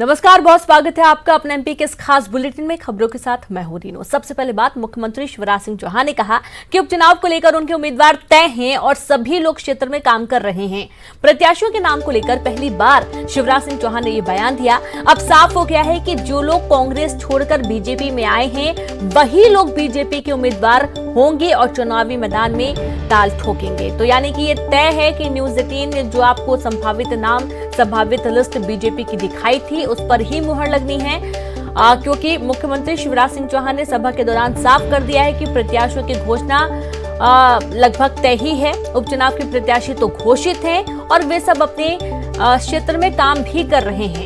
नमस्कार, बहुत स्वागत है आपका अपने एमपी के इस खास बुलेटिन में। खबरों के साथ मैं हूं रीनू। सबसे पहले बात, मुख्यमंत्री शिवराज सिंह चौहान ने कहा कि उपचुनाव को लेकर उनके उम्मीदवार तय हैं और सभी लोग क्षेत्र में काम कर रहे हैं। प्रत्याशियों के नाम को लेकर पहली बार शिवराज सिंह चौहान ने यह बयान दिया। अब साफ हो गया है कि जो लोग कांग्रेस छोड़कर बीजेपी में आए हैं वही लोग बीजेपी के उम्मीदवार होंगे और चुनावी मैदान में ताल ठोकेंगे। तो यानी कि ये तय है कि न्यूज 18 जो आपको संभावित लिस्ट बीजेपी की दिखाई थी उस पर ही मुहर लगनी है, क्योंकि मुख्यमंत्री शिवराज सिंह चौहान ने सभा के दौरान साफ कर दिया है कि प्रत्याशियों की घोषणा लगभग तय ही है। उपचुनाव के प्रत्याशी तो घोषित हैं और वे सब अपने क्षेत्र में काम भी कर रहे हैं।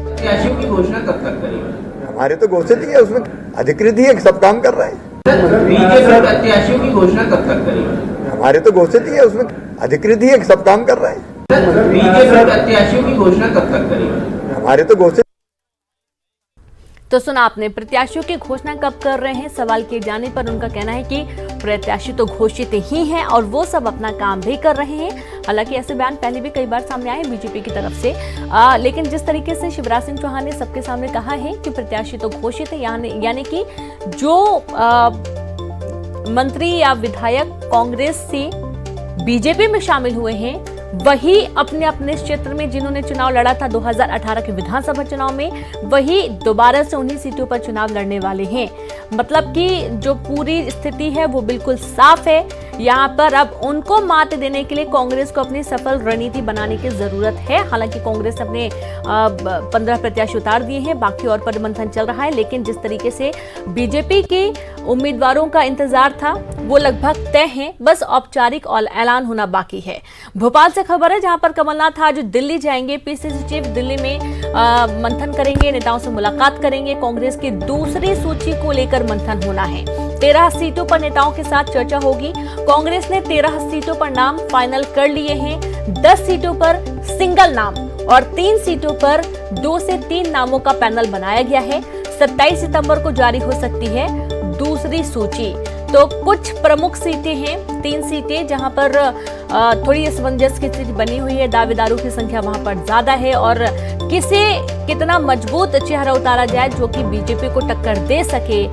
प्रत्याशियों की घोषणा कब तक करेंगे? हमारे तो घोषित ही है, उसमें अधिकृत ही है, सब काम कर रहे हैं। बीजेपी प्रत्याशियों की घोषणा कब तक करेंगे? हमारे तो घोषित ही है, उसमें अधिकृत ही है, सब काम कर रहे हैं। बीजेपी प्रत्याशियों की घोषणा कब तक करेंगे? हमारे तो घोषित। तो सुना आपने, प्रत्याशियों की घोषणा कब कर रहे हैं। सवाल किए जाने पर उनका कहना है कि प्रत्याशी तो घोषित ही हैं और वो सब अपना काम भी कर रहे हैं। हालांकि ऐसे बयान पहले भी कई बार सामने आए बीजेपी की तरफ से, लेकिन जिस तरीके से शिवराज सिंह चौहान ने सबके सामने कहा है कि प्रत्याशी तो घोषित है, यानी कि जो मंत्री या विधायक कांग्रेस से बीजेपी में शामिल हुए हैं वही अपने अपने क्षेत्र में जिन्होंने चुनाव लड़ा था 2018 के विधानसभा चुनाव में, वही दोबारा से उन्हीं सीटों पर चुनाव लड़ने वाले हैं। मतलब कि जो पूरी स्थिति है वो बिल्कुल साफ है। यहाँ पर अब उनको मात देने के लिए कांग्रेस को अपनी सफल रणनीति बनाने की जरूरत है। हालांकि कांग्रेस ने अपने 15 प्रत्याशी उतार दिए हैं, बाकी और पर मंथन चल रहा है, लेकिन जिस तरीके से बीजेपी के उम्मीदवारों का इंतजार था वो लगभग तय है, बस औपचारिक ऐलान होना बाकी है। भोपाल से खबर है, जहां पर कमलनाथ आज दिल्ली जाएंगे। पीसीसी चीफ दिल्ली में मंथन करेंगे, नेताओं से मुलाकात करेंगे। कांग्रेस की दूसरी सूची को लेकर मंथन होना है। 13 सीटों पर नेताओं के साथ चर्चा होगी। कांग्रेस ने 13 सीटों पर नाम फाइनल कर लिए हैं। 10 सीटों पर सिंगल नाम और 3 सीटों पर 2 से 3 नामों का पैनल बनाया गया है। 27 सितंबर को जारी हो सकती है दूसरी सूची। तो कुछ प्रमुख सीटें हैं, 3 सीटें जहां पर थोड़ी असमंजस की स्थिति बनी हुई है। दावेदारों की संख्या वहां पर ज्यादा है और किसे कितना मजबूत चेहरा उतारा जाए जो कि बीजेपी को टक्कर दे सके,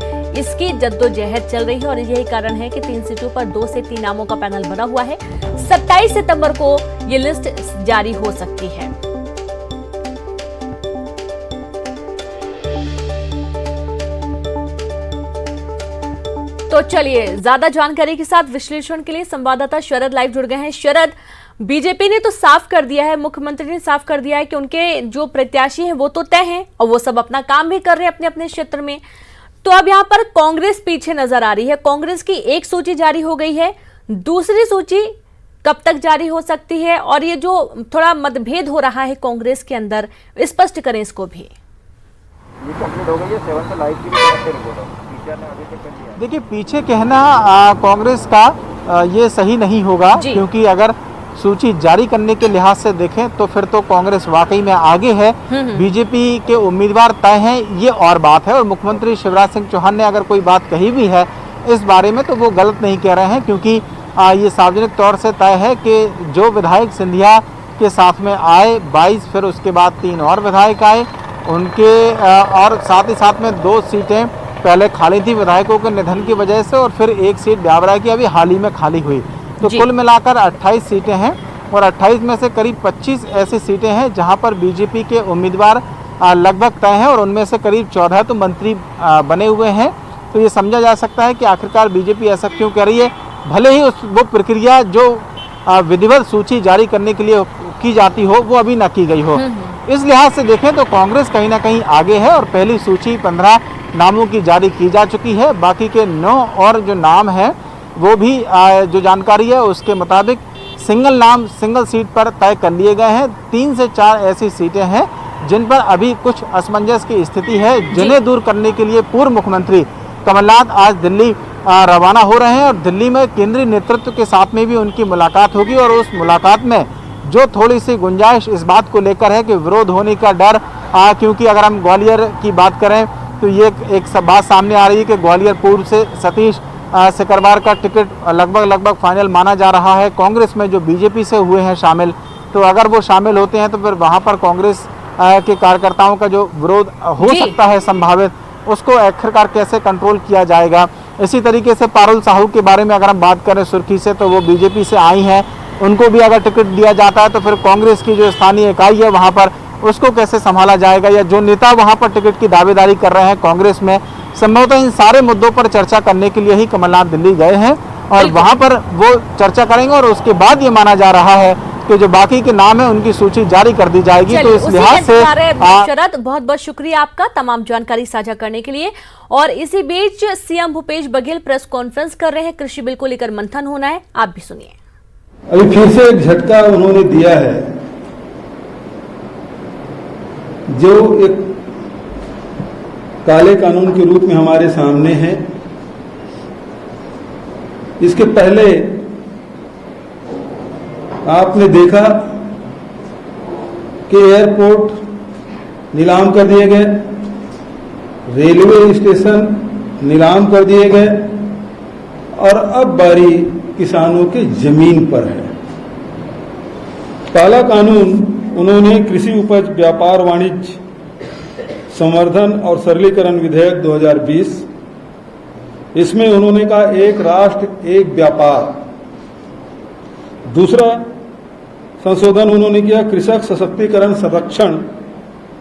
इसकी जद्दोजहद चल रही है। और यही कारण है कि 3 सीटों पर 2 से 3 नामों का पैनल बना हुआ है। 27 सितंबर को ये लिस्ट जारी हो सकती है। तो चलिए, ज्यादा जानकारी के साथ विश्लेषण के लिए संवाददाता शरद लाइव जुड़ गए हैं। शरद, बीजेपी ने तो साफ कर दिया है, मुख्यमंत्री ने साफ कर दिया है कि उनके जो प्रत्याशी हैं वो तो तय हैं और वो सब अपना काम भी कर रहे हैं अपने अपने क्षेत्र में। तो अब यहाँ पर कांग्रेस पीछे नजर आ रही है। कांग्रेस की एक सूची जारी हो गई है, दूसरी सूची कब तक जारी हो सकती है? और ये जो थोड़ा मतभेद हो रहा है कांग्रेस के अंदर, स्पष्ट करें इसको भी। ये कंप्लीट हो गई है, 7 लाइव की देखिए, पीछे कहना कांग्रेस का ये सही नहीं होगा, क्योंकि अगर सूची जारी करने के लिहाज से देखें तो फिर तो कांग्रेस वाकई में आगे है। बीजेपी के उम्मीदवार तय हैं, ये और बात है। और मुख्यमंत्री शिवराज सिंह चौहान ने अगर कोई बात कही भी है इस बारे में तो वो गलत नहीं कह रहे हैं, क्योंकि ये सार्वजनिक तौर से तय है कि जो विधायक सिंधिया के साथ में आए 22, फिर उसके बाद 3 और विधायक आए उनके, और साथ ही साथ में 2 सीटें पहले खाली थी विधायकों के निधन की वजह से, और फिर 1 सीट ब्यावरा की अभी हाल ही में खाली हुई। तो कुल मिलाकर 28 सीटें हैं और 28 में से करीब 25 ऐसी सीटें हैं जहां पर बीजेपी के उम्मीदवार लगभग तय हैं और उनमें से करीब 14 तो मंत्री बने हुए हैं। तो ये समझा जा सकता है कि आखिरकार बीजेपी ऐसा क्यों कर रही है, भले ही वो प्रक्रिया जो विधिवत सूची जारी करने के लिए की जाती हो वो अभी न की गई हो। इस लिहाज से देखें तो कांग्रेस कहीं ना कहीं आगे है और पहली सूची 15 नामों की जारी की जा चुकी है। बाकी के 9 और जो नाम है वो भी जो जानकारी है उसके मुताबिक सिंगल नाम सिंगल सीट पर तय कर लिए गए हैं। 3 से 4 ऐसी सीटें हैं जिन पर अभी कुछ असमंजस की स्थिति है, जिन्हें दूर करने के लिए पूर्व मुख्यमंत्री कमलनाथ आज दिल्ली रवाना हो रहे हैं और दिल्ली में केंद्रीय नेतृत्व के साथ में भी उनकी मुलाकात होगी। और उस मुलाकात में जो थोड़ी सी गुंजाइश इस बात को लेकर है कि विरोध होने का डर, क्योंकि अगर हम ग्वालियर की बात करें तो ये एक बात सामने आ रही है कि ग्वालियर पूर्व से सतीश सिकरवार का टिकट लगभग फाइनल माना जा रहा है। कांग्रेस में जो बीजेपी से हुए हैं शामिल, तो अगर वो शामिल होते हैं तो फिर वहाँ पर कांग्रेस के कार्यकर्ताओं का जो विरोध हो सकता है संभावित, उसको आखिरकार कैसे कंट्रोल किया जाएगा। इसी तरीके से पारुल साहू के बारे में अगर हम बात करें सुर्खी से, तो वो बीजेपी से आई हैं, उनको भी अगर टिकट दिया जाता है तो फिर कांग्रेस की जो स्थानीय इकाई है वहाँ पर उसको कैसे संभाला जाएगा, या जो नेता वहाँ पर टिकट की दावेदारी कर रहे हैं कांग्रेस में, संभवतः इन सारे मुद्दों पर चर्चा करने के लिए ही कमलनाथ दिल्ली गए हैं और वहाँ पर वो चर्चा करेंगे और उसके बाद ये माना जा रहा है कि जो बाकी के नाम है उनकी सूची जारी कर दी जाएगी। तो इस लिहाज से शरद, बहुत बहुत शुक्रिया आपका तमाम जानकारी साझा करने के लिए। और इसी बीच CM Bhupesh Baghel press conference कर रहे हैं, कृषि बिल को लेकर मंथन होना है, आप भी सुनिए। अभी फिर से एक झटका उन्होंने दिया है, जो एक काले कानून के रूप में हमारे सामने है। इसके पहले आपने देखा कि एयरपोर्ट नीलाम कर दिए गए, रेलवे स्टेशन नीलाम कर दिए गए और अब बारी किसानों के जमीन पर है। काला कानून उन्होंने कृषि उपज व्यापार वाणिज्य संवर्धन और सरलीकरण विधेयक 2020, इसमें उन्होंने कहा एक राष्ट्र एक व्यापार। दूसरा संशोधन उन्होंने किया कृषक सशक्तिकरण संरक्षण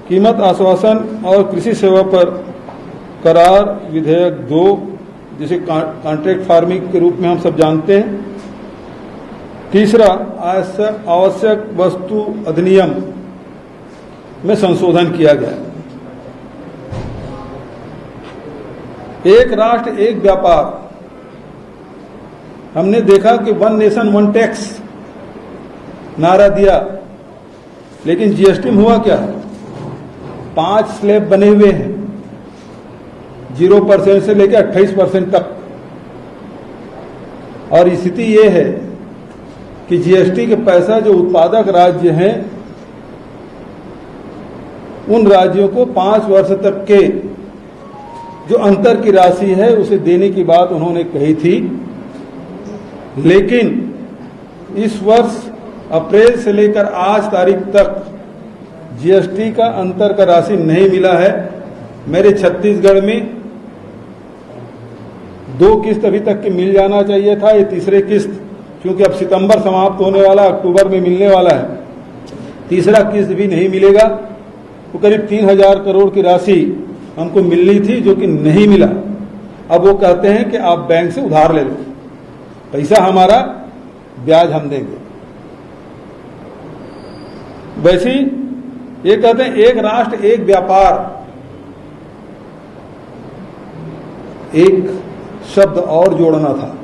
कीमत आश्वासन और कृषि सेवा पर करार विधेयक 2, जिसे कॉन्ट्रैक्ट फार्मिंग के रूप में हम सब जानते हैं। तीसरा आवश्यक वस्तु अधिनियम में संशोधन किया गया। एक राष्ट्र एक व्यापार, हमने देखा कि 1 नेशन 1 टैक्स नारा दिया, लेकिन जीएसटी में हुआ क्या? 5 स्लैब बने हुए हैं, 0% से लेकर 28% तक। और स्थिति ये है कि जीएसटी के पैसा जो उत्पादक राज्य हैं, उन राज्यों को 5 वर्ष तक के जो अंतर की राशि है उसे देने की बात उन्होंने कही थी। लेकिन इस वर्ष अप्रैल से लेकर आज तारीख तक जीएसटी का अंतर का राशि नहीं मिला है। मेरे छत्तीसगढ़ में 2 किस्त अभी तक के मिल जाना चाहिए था, ये तीसरे किस्त, क्योंकि अब सितंबर समाप्त होने वाला, अक्टूबर में मिलने वाला है, तीसरा किस्त भी नहीं मिलेगा। तो करीब 3000 करोड़ की राशि हमको मिलनी थी, जो कि नहीं मिला। अब वो कहते हैं कि आप बैंक से उधार ले लो, पैसा हमारा, ब्याज हम देंगे। वैसे ये कहते हैं एक राष्ट्र एक व्यापार, एक शब्द और जोड़ना था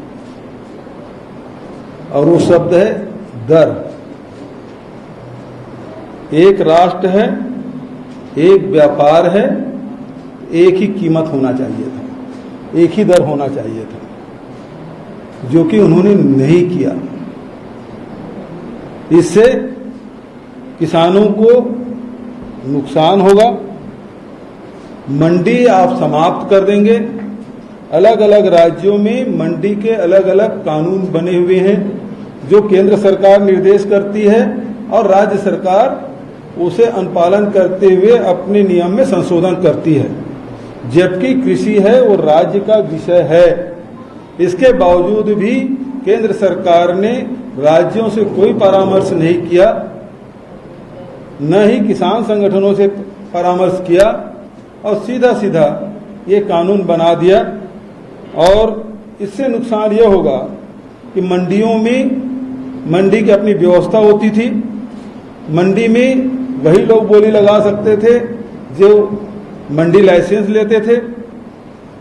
और वो शब्द है दर। एक राष्ट्र है, एक व्यापार है, एक ही कीमत होना चाहिए था, एक ही दर होना चाहिए था, जो कि उन्होंने नहीं किया। इससे किसानों को नुकसान होगा, मंडी आप समाप्त कर देंगे। अलग अलग राज्यों में मंडी के अलग अलग कानून बने हुए हैं, जो केंद्र सरकार निर्देश करती है और राज्य सरकार उसे अनुपालन करते हुए अपने नियम में संशोधन करती है। जबकि कृषि है वो राज्य का विषय है। इसके बावजूद भी केंद्र सरकार ने राज्यों से कोई परामर्श नहीं किया, न ही किसान संगठनों से परामर्श किया और सीधा सीधा ये कानून बना दिया। और इससे नुकसान ये होगा कि मंडियों में, मंडी की अपनी व्यवस्था होती थी, मंडी में वही लोग बोली लगा सकते थे जो मंडी लाइसेंस लेते थे।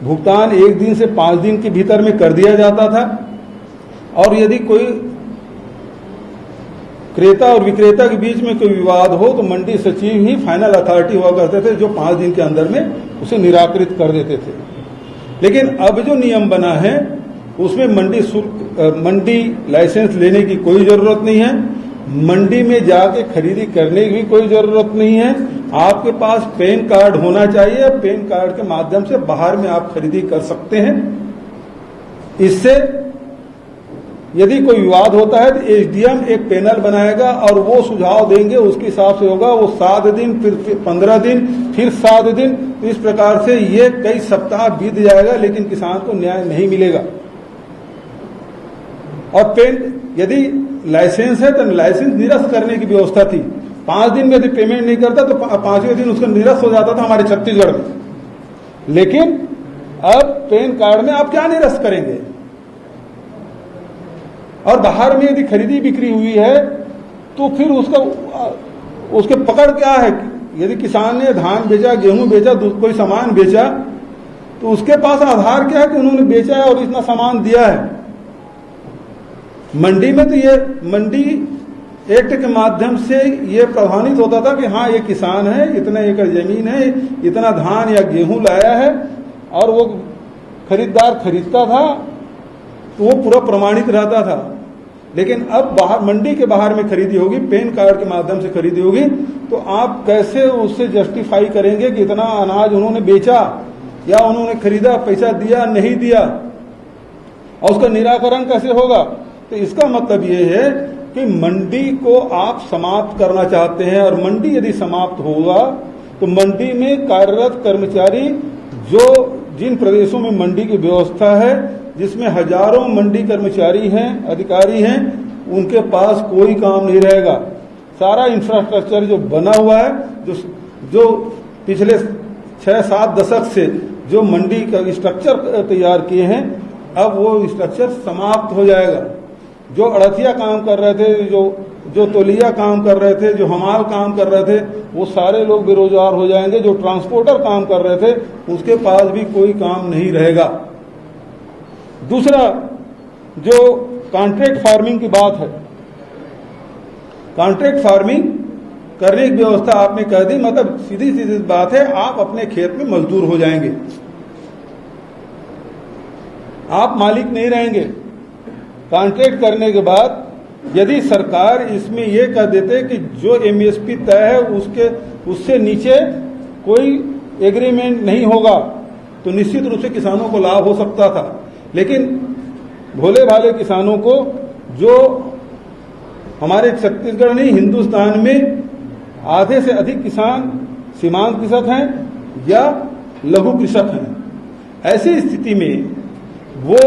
भुगतान 1 दिन से 5 दिन के भीतर में कर दिया जाता था और यदि कोई क्रेता और विक्रेता के बीच में कोई विवाद हो तो मंडी सचिव ही फाइनल अथॉरिटी हुआ करते थे, जो 5 दिन के अंदर में उसे निराकृत कर देते थे। लेकिन अब जो नियम बना है उसमें मंडी शुल्क, मंडी लाइसेंस लेने की कोई जरूरत नहीं है, मंडी में जाके खरीदी करने की भी कोई जरूरत नहीं है। आपके पास पैन कार्ड होना चाहिए, पैन कार्ड के माध्यम से बाहर में आप खरीदी कर सकते हैं। इससे यदि कोई विवाद होता है तो एसडीएम एक पैनल बनाएगा और वो सुझाव देंगे, उसके हिसाब से होगा। वो 7 दिन, फिर 15 दिन, फिर 7 दिन, इस प्रकार से ये कई सप्ताह बीत जाएगा, लेकिन किसान को न्याय नहीं मिलेगा। और यदि लाइसेंस है तो लाइसेंस निरस्त करने की व्यवस्था थी। 5 दिन में यदि पेमेंट नहीं करता तो 5वें दिन उसका निरस्त हो जाता था हमारे छत्तीसगढ़ में। लेकिन अब पैन कार्ड में आप क्या निरस्त करेंगे? और बाहर में यदि खरीदी बिक्री हुई है तो फिर उसके पकड़ क्या है? यदि किसान ने धान बेचा, गेहूं बेचा, कोई सामान बेचा, तो उसके पास आधार क्या है कि उन्होंने बेचा है और इतना सामान दिया है। मंडी में तो ये मंडी एक्ट के माध्यम से ये प्रभावित होता था कि हाँ, ये किसान है, इतना एकड़ जमीन है, इतना धान या गेहूं लाया है, और वो खरीदार खरीदता था तो वो पूरा प्रमाणित रहता था। लेकिन अब बाहर, मंडी के बाहर में खरीदी होगी, पैन कार्ड के माध्यम से खरीदी होगी, तो आप कैसे उससे जस्टिफाई करेंगे कि इतना अनाज उन्होंने बेचा या उन्होंने खरीदा, पैसा दिया नहीं दिया, और उसका निराकरण कैसे होगा? तो इसका मतलब ये है कि मंडी को आप समाप्त करना चाहते हैं, और मंडी यदि समाप्त होगा तो मंडी में कार्यरत कर्मचारी, जो जिन प्रदेशों में मंडी की व्यवस्था है, जिसमें हजारों मंडी कर्मचारी हैं, अधिकारी हैं, उनके पास कोई काम नहीं रहेगा। सारा इंफ्रास्ट्रक्चर जो बना हुआ है, जो पिछले 6-7 दशक से जो मंडी का स्ट्रक्चर तैयार किए हैं, अब वो स्ट्रक्चर समाप्त हो जाएगा। जो अड़तिया काम कर रहे थे, जो तौलिया काम कर रहे थे, जो हमाल काम कर रहे थे, वो सारे लोग बेरोजगार हो जाएंगे। जो ट्रांसपोर्टर काम कर रहे थे, उसके पास भी कोई काम नहीं रहेगा। दूसरा, जो कॉन्ट्रैक्ट फार्मिंग की बात है, कॉन्ट्रैक्ट फार्मिंग करने की व्यवस्था आपने कर दी, मतलब सीधी सीधी बात है, आप अपने खेत में मजदूर हो जाएंगे, आप मालिक नहीं रहेंगे। कॉन्ट्रैक्ट करने के बाद यदि सरकार इसमें यह कह देते कि जो एमएसपी तय है उससे नीचे कोई एग्रीमेंट नहीं होगा, तो निश्चित रूप से किसानों को लाभ हो सकता था। लेकिन भोले भाले किसानों को, जो हमारे छत्तीसगढ़ नहीं, हिंदुस्तान में आधे से अधिक किसान सीमांत कृषक हैं या लघु कृषक हैं, ऐसी स्थिति में वो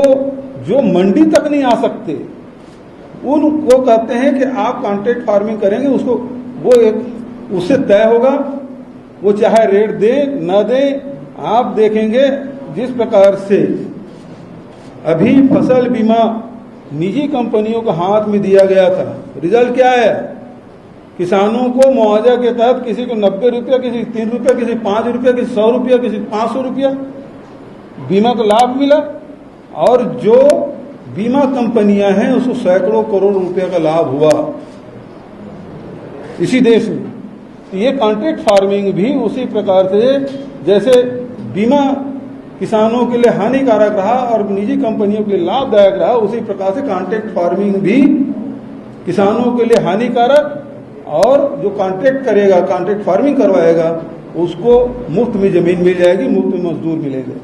जो मंडी तक नहीं आ सकते, उनको कहते हैं कि आप कॉन्ट्रैक्ट फार्मिंग करेंगे, उसको वो एक उससे तय होगा, वो चाहे रेट दें न दें। आप देखेंगे जिस प्रकार से अभी फसल बीमा निजी कंपनियों को हाथ में दिया गया था, रिजल्ट क्या है? किसानों को मुआवजा के तहत किसी को 90 रुपया, किसी 3 रुपया, किसी 5 रुपया, किसी 100 रुपया, किसी 500 रुपया बीमा का लाभ मिला, और जो बीमा कंपनियां हैं उसको सैकड़ों करोड़ रुपए का लाभ हुआ इसी देश में। तो ये कॉन्ट्रैक्ट फार्मिंग भी उसी प्रकार से, जैसे बीमा किसानों के लिए हानिकारक रहा और निजी कंपनियों के लिए लाभदायक रहा, उसी प्रकार से कॉन्ट्रैक्ट फार्मिंग भी किसानों के लिए हानिकारक, और जो कॉन्ट्रैक्ट करेगा, कॉन्ट्रैक्ट फार्मिंग करवाएगा, उसको मुफ्त में जमीन मिल जाएगी, मुफ्त में मजदूर मिलेंगे।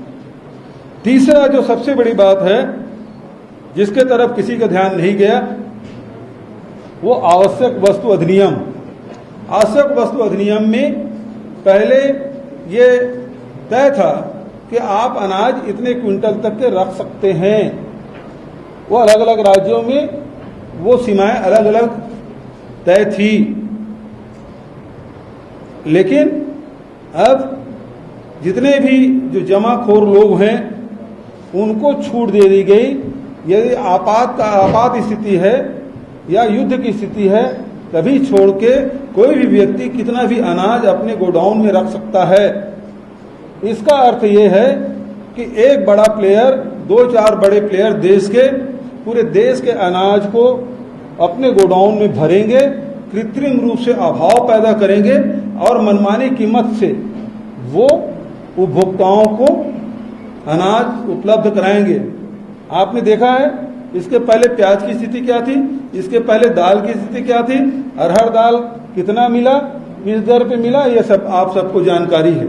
तीसरा जो सबसे बड़ी बात है, जिसके तरफ किसी का ध्यान नहीं गया, वो आवश्यक वस्तु अधिनियम। आवश्यक वस्तु अधिनियम में पहले ये तय था कि आप अनाज इतने क्विंटल तक के रख सकते हैं। वो अलग अलग राज्यों में वो सीमाएं अलग अलग तय थी, लेकिन अब जितने भी जो जमाखोर लोग हैं उनको छूट दे दी गई। यदि आपात स्थिति है या युद्ध की स्थिति है, तभी छोड़ के कोई भी व्यक्ति कितना भी अनाज अपने गोडाउन में रख सकता है। इसका अर्थ ये है कि एक बड़ा प्लेयर, 2-4 बड़े प्लेयर देश के, पूरे देश के अनाज को अपने गोडाउन में भरेंगे, कृत्रिम रूप से अभाव पैदा करेंगे और मनमानी कीमत से वो उपभोक्ताओं को अनाज उपलब्ध कराएंगे। आपने देखा है, इसके पहले प्याज की स्थिति क्या थी, इसके पहले दाल की स्थिति क्या थी, अरहर दाल कितना मिला, किस दर पे मिला, ये सब आप सबको जानकारी है।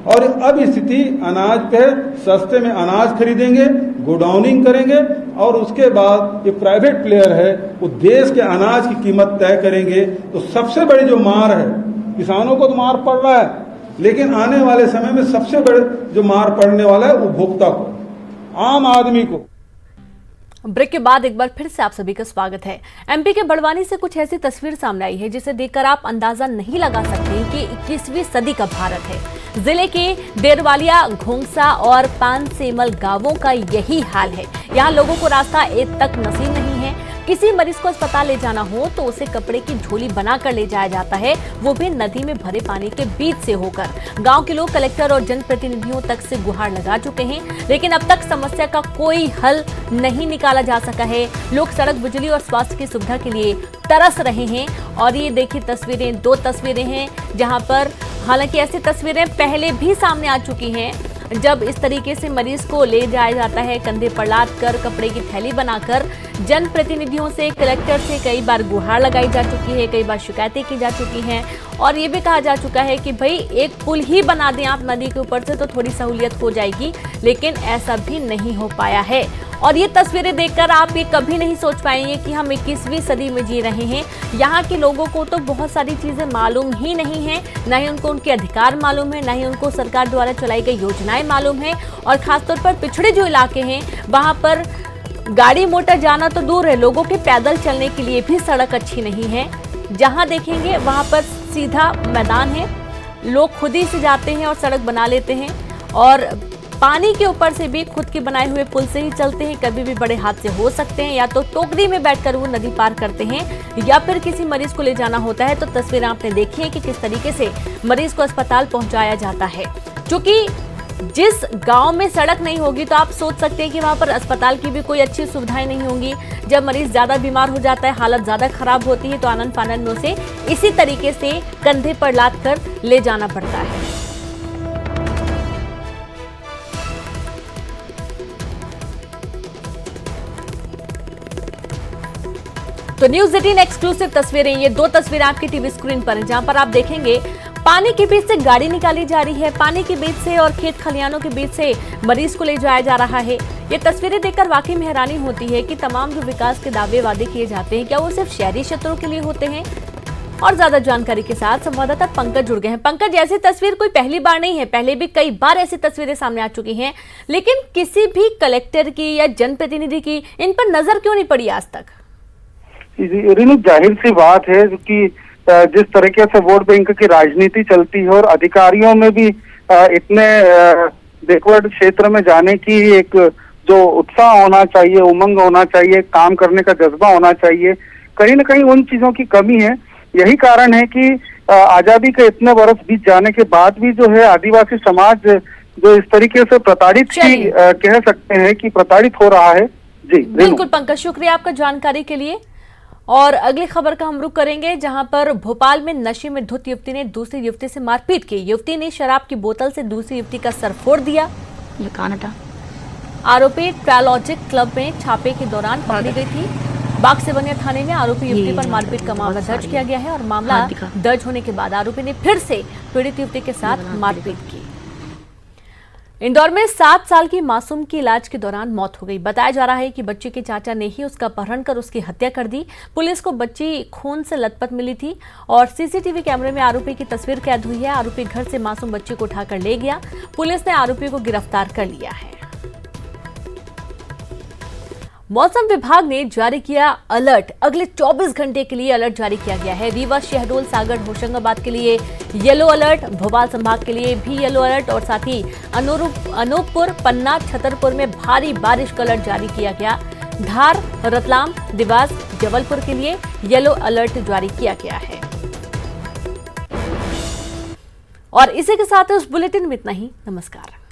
और अब स्थिति अनाज पे, सस्ते में अनाज खरीदेंगे, गोडाउनिंग करेंगे और उसके बाद ये प्राइवेट प्लेयर है वो देश के अनाज की कीमत तय करेंगे। तो सबसे बड़ी जो मार है, किसानों को तो मार पड़ रहा है, लेकिन आने वाले समय में सबसे बड़े जो मार पड़ने वाला है उपभोक्ता को, आम आदमी को। ब्रेक के बाद एक बार फिर से आप सभी का स्वागत है। एमपी के बड़वानी से कुछ ऐसी तस्वीर सामने आई है जिसे देखकर आप अंदाजा नहीं लगा सकते कि 21वीं सदी का भारत है। जिले के डेरवालिया, घोंगसा और पानसेमल गांवों का यही हाल है। यहाँ लोगों को रास्ता एक तक नसीब नहीं है। किसी मरीज को अस्पताल ले जाना हो तो उसे कपड़े की झोली बनाकर ले जाया जाता है, वो भी नदी में भरे पानी के बीच से होकर। गांव के लोग कलेक्टर और जनप्रतिनिधियों तक से गुहार लगा चुके हैं, लेकिन अब तक समस्या का कोई हल नहीं निकाला जा सका है। लोग सड़क, बिजली और स्वास्थ्य की सुविधा के लिए तरस रहे हैं। और ये देखिए तस्वीरें, 2 तस्वीरें हैं जहां पर, हालांकि ऐसी तस्वीरें पहले भी सामने आ चुकी हैं, जब इस तरीके से मरीज को ले जाया जाता है कंधे पर लाद कर, कपड़े की थैली बनाकर। जनप्रतिनिधियों से, कलेक्टर से कई बार गुहार लगाई जा चुकी है, कई बार शिकायतें की जा चुकी हैं और ये भी कहा जा चुका है कि भाई एक पुल ही बना दें आप नदी के ऊपर से तो थोड़ी सहूलियत हो जाएगी, लेकिन ऐसा भी नहीं हो पाया है। और ये तस्वीरें देखकर आप ये कभी नहीं सोच पाएंगे कि हम 21वीं सदी में जी रहे हैं। यहाँ के लोगों को तो बहुत सारी चीजें मालूम ही नहीं है, न ही उनको उनके अधिकार मालूम है, न ही उनको सरकार द्वारा चलाई गई योजनाएं मालूम है। और खासतौर पर पिछड़े जो इलाके हैं वहां पर गाड़ी मोटर जाना तो दूर है, लोगों के पैदल चलने के लिए भी सड़क अच्छी नहीं है। जहां देखेंगे वहां पर सीधा मैदान है, लोग खुद ही से जाते हैं और सड़क बना लेते हैं और पानी के ऊपर से भी खुद के बनाए हुए पुल से ही चलते हैं। कभी भी बड़े हादसे हो सकते हैं, या तो टोकरी में बैठकर वो नदी पार करते हैं या फिर किसी मरीज को ले जाना होता है। तो तस्वीरें आपने देखी है कि किस तरीके से मरीज को अस्पताल पहुंचाया जाता है। क्योंकि जिस गांव में सड़क नहीं होगी तो आप सोच सकते हैं कि वहां पर अस्पताल की भी कोई अच्छी सुविधाएं नहीं होंगी। जब मरीज ज्यादा बीमार हो जाता है, हालत ज्यादा खराब होती है तो आनन फानन में उसे इसी तरीके से कंधे पर लाद कर ले जाना पड़ता है। तो न्यूज 18 एक्सक्लूसिव तस्वीरें, ये 2 तस्वीरें आपकी टीवी स्क्रीन पर हैं, जहां पर आप देखेंगे पानी के बीच से गाड़ी निकाली जा रही है, पानी के बीच से और खेत खलियानों के बीच से मरीज को ले जाया जा रहा है। ये तस्वीरें देखकर वाकई में हैरानी होती है कि तमाम जो विकास के दावे वादे किए जाते हैं, क्या वो सिर्फ शहरी क्षेत्रों के लिए होते हैं। और ज्यादा जानकारी के साथ संवाददाता पंकज जुड़ गए हैं। पंकज, ऐसी तस्वीर कोई पहली बार नहीं है, पहले भी कई बार ऐसी तस्वीरें सामने आ चुकी हैं, लेकिन किसी भी कलेक्टर की या जनप्रतिनिधि की इन पर नजर क्यों नहीं पड़ी आज तक? रेणु, जाहिर सी बात है कि जिस तरीके से वोट बैंक की राजनीति चलती है और अधिकारियों में भी इतने बैकवर्ड क्षेत्र में जाने की एक जो उत्साह होना चाहिए, उमंग होना चाहिए, काम करने का जज्बा होना चाहिए, कहीं ना कहीं उन चीजों की कमी है। यही कारण है कि आजादी के इतने बरस बीत जाने के बाद भी जो है आदिवासी समाज जो इस तरीके से प्रताड़ित ही कह सकते हैं कि प्रताड़ित हो रहा है। जी बिल्कुल पंकज, शुक्रिया आपका जानकारी के लिए। और अगली खबर का हम रुख करेंगे, जहां पर भोपाल में नशे में धुत युवती ने दूसरी युवती से मारपीट की। युवती ने शराब की बोतल से दूसरी युवती का सर फोड़ दिया। आरोपी ट्रायोलॉजिक क्लब में छापे के दौरान पकड़ी गई थी। बाग सेवनिया थाने में आरोपी युवती पर मारपीट का मामला दर्ज किया गया है और मामला दर्ज होने के बाद आरोपी ने फिर से पीड़ित युवती के साथ मारपीट की। इंदौर में 7 साल की मासूम की इलाज के दौरान मौत हो गई। बताया जा रहा है कि बच्चे के चाचा ने ही उसका अपहरण कर उसकी हत्या कर दी। पुलिस को बच्ची खून से लथपथ मिली थी और सीसीटीवी कैमरे में आरोपी की तस्वीर कैद हुई है। आरोपी घर से मासूम बच्ची को उठाकर ले गया। पुलिस ने आरोपी को गिरफ्तार कर लिया है। मौसम विभाग ने जारी किया अलर्ट। अगले 24 घंटे के लिए अलर्ट जारी किया गया है। रीवा, शहडोल, सागर, होशंगाबाद के लिए येलो अलर्ट, भोपाल संभाग के लिए भी येलो अलर्ट और साथ ही अनूपपुर, पन्ना, छतरपुर में भारी बारिश का अलर्ट जारी किया गया। धार, रतलाम, देवास, जबलपुर के लिए येलो अलर्ट जारी किया गया है। और इसी के साथ उस बुलेटिन में इतना ही। नमस्कार।